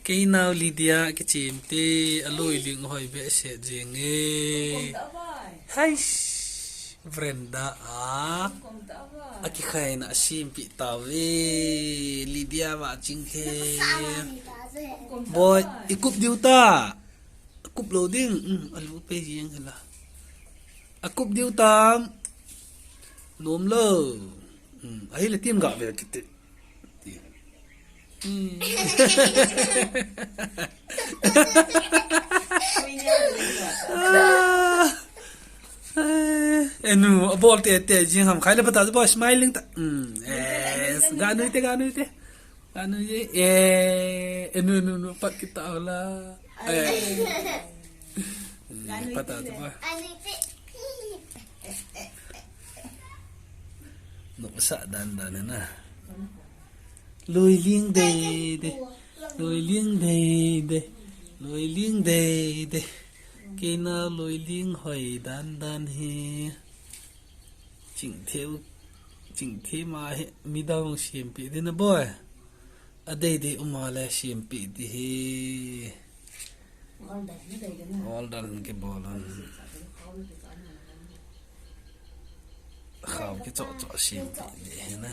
cái nào Lydia cái chim tê aloi liêng hỏi vẽ sẽ riêng nghe hay Brenda à cái khay na sim bị tao về Lydia và chính thế boy ikup diu ta ikup loading alu pe riêng là ikup diu ta nôm lơ ấy là tiêm gạo về cái enu bol te jing ham khai la bata bo smiling ta ganu te enu pat kita la pata tu ba no sa dan na lùi liêng đề cái nào lùi liêng hỏi đan he chỉnh thế mà mi đâu xiêm bị thế nào boy ở đây thì mà là xiêm bị thì he all done cái bò lần khảo cái chỗ xiêm bị thế nè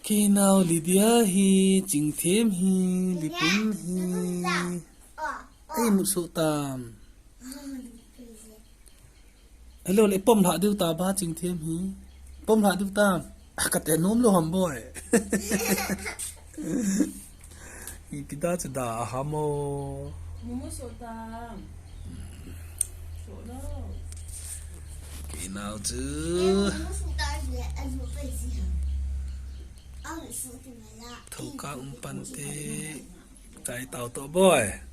khi nào Lydia hi chỉnh thêm hi lipun hi ai một số tam hello lại pom hạ điêu ta ba chỉnh thêm hi pom hạ điêu tam cả tên nôm lo hầm boy kita sudah hamo mumu số tam số đâu khi nào chứ thâu cá umpan te cai tàu to boy